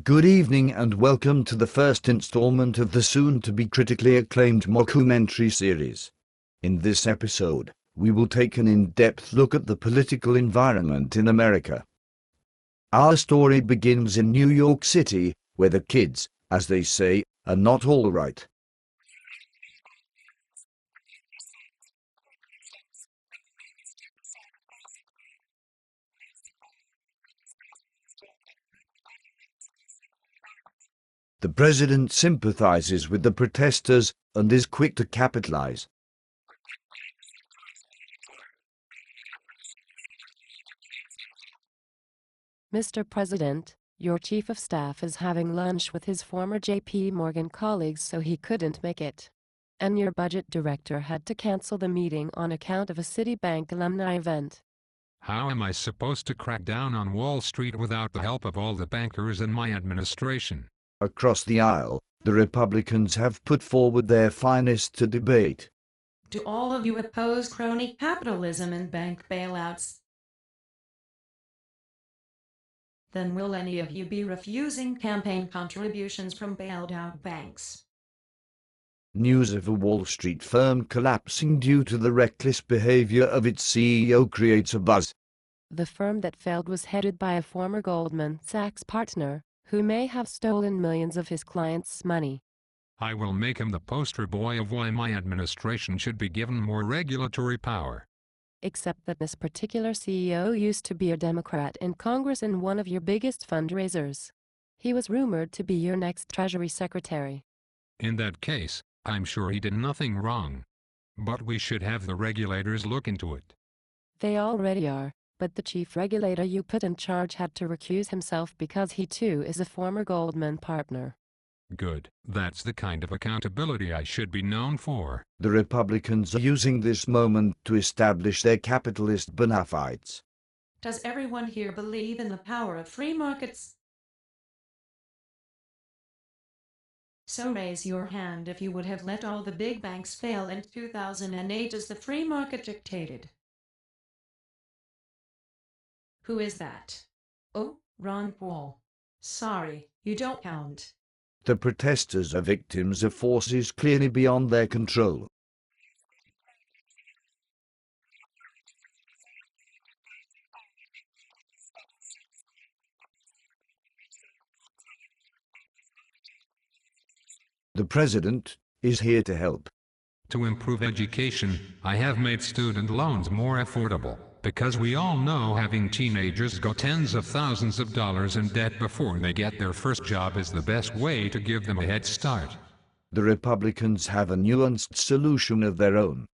Good evening and welcome to the first installment of the soon-to-be critically acclaimed Mockumentary series. In this episode, we will take an in-depth look at the political environment in America. Our story begins in New York City, where the kids, as they say, are not all right. The president sympathizes with the protesters and is quick to capitalize. Mr. President, your chief of staff is having lunch with his former J.P. Morgan colleagues, so he couldn't make it. And your budget director had to cancel the meeting on account of a Citibank alumni event. How am I supposed to crack down on Wall Street without the help of all the bankers in my administration? Across the aisle, the Republicans have put forward their finest to debate. Do all of you oppose crony capitalism and bank bailouts? Then will any of you be refusing campaign contributions from bailed-out banks? News of a Wall Street firm collapsing due to the reckless behavior of its CEO creates a buzz. The firm that failed was headed by a former Goldman Sachs partner, who may have stolen millions of his clients' money. I will make him the poster boy of why my administration should be given more regulatory power. Except that this particular CEO used to be a Democrat in Congress and one of your biggest fundraisers. He was rumored to be your next Treasury Secretary. In that case, I'm sure he did nothing wrong. But we should have the regulators look into it. They already are, but the chief regulator you put in charge had to recuse himself because he too is a former Goldman partner. Good, that's the kind of accountability I should be known for. The Republicans are using this moment to establish their capitalist bona fides. Does everyone here believe in the power of free markets? So raise your hand if you would have let all the big banks fail in 2008 as the free market dictated. Who is that? Oh, Ron Paul. Sorry, you don't count. The protesters are victims of forces clearly beyond their control. The president is here to help. To improve education, I have made student loans more affordable, because we all know having teenagers go tens of thousands of dollars in debt before they get their first job is the best way to give them a head start. The Republicans have a nuanced solution of their own.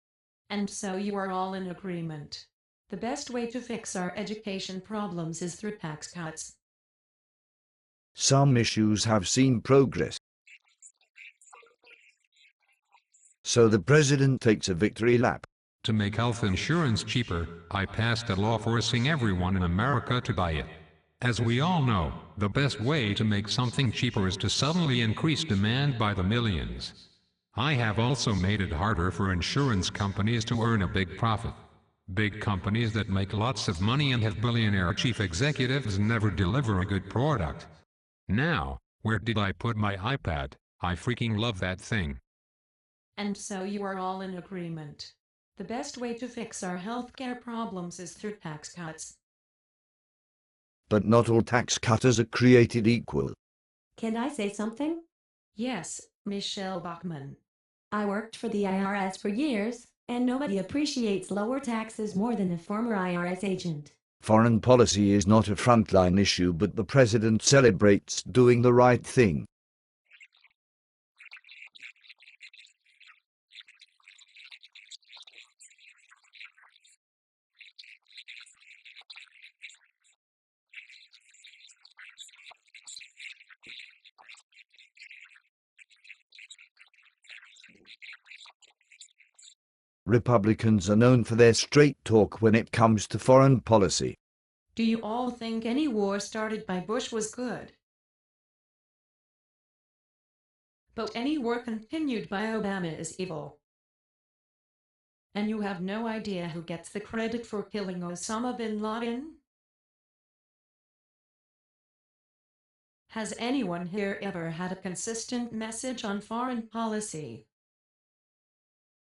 And so you are all in agreement. The best way to fix our education problems is through tax cuts. Some issues have seen progress. So the president takes a victory lap. To make health insurance cheaper, I passed a law forcing everyone in America to buy it. As we all know, the best way to make something cheaper is to suddenly increase demand by the millions. I have also made it harder for insurance companies to earn a big profit. Big companies that make lots of money and have billionaire chief executives never deliver a good product. Now, where did I put my iPad? I freaking love that thing. And so you are all in agreement. The best way to fix our healthcare problems is through tax cuts. But not all tax cutters are created equal. Can I say something? Yes, Michelle Bachmann. I worked for the IRS for years, and nobody appreciates lower taxes more than a former IRS agent. Foreign policy is not a frontline issue, but the president celebrates doing the right thing. Republicans are known for their straight talk when it comes to foreign policy. Do you all think any war started by Bush was good? But any war continued by Obama is evil. And you have no idea who gets the credit for killing Osama bin Laden? Has anyone here ever had a consistent message on foreign policy?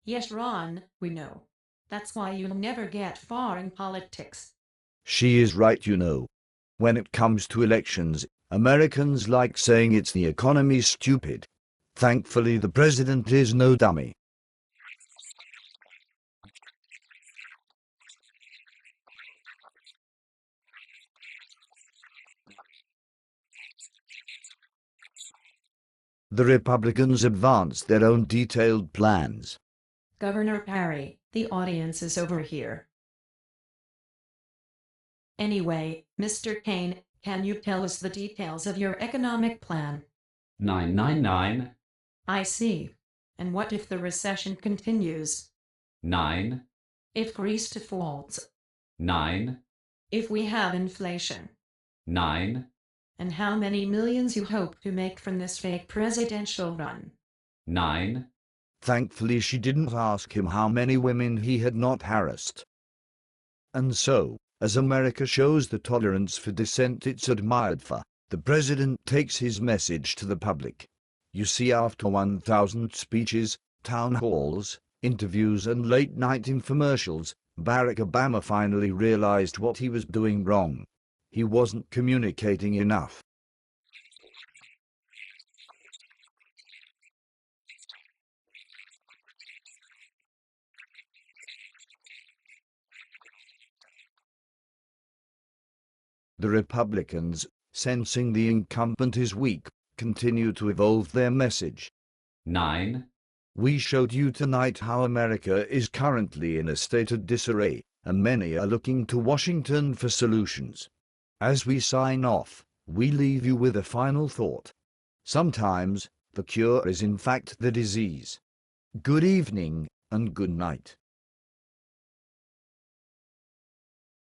Yes, Ron, we know. That's why you'll never get far in politics. She is right, you know. When it comes to elections, Americans like saying it's the economy's stupid. Thankfully, the president is no dummy. The Republicans advanced their own detailed plans. Governor Parry, the audience is over here. Anyway, Mr. Kane, can you tell us the details of your economic plan? 999, I see. And what if the recession continues? 9, If Greece defaults? 9, If we have inflation? 9, And how many millions you hope to make from this fake presidential run? 9. Thankfully, she didn't ask him how many women he had not harassed. And so, as America shows the tolerance for dissent it's admired for, the president takes his message to the public. You see, after 1,000 speeches, town halls, interviews and late-night infomercials, Barack Obama finally realized what he was doing wrong. He wasn't communicating enough. The Republicans, sensing the incumbent is weak, continue to evolve their message. 9, We showed you tonight how America is currently in a state of disarray, and many are looking to Washington for solutions. As we sign off, we leave you with a final thought. Sometimes, the cure is in fact the disease. Good evening, and good night.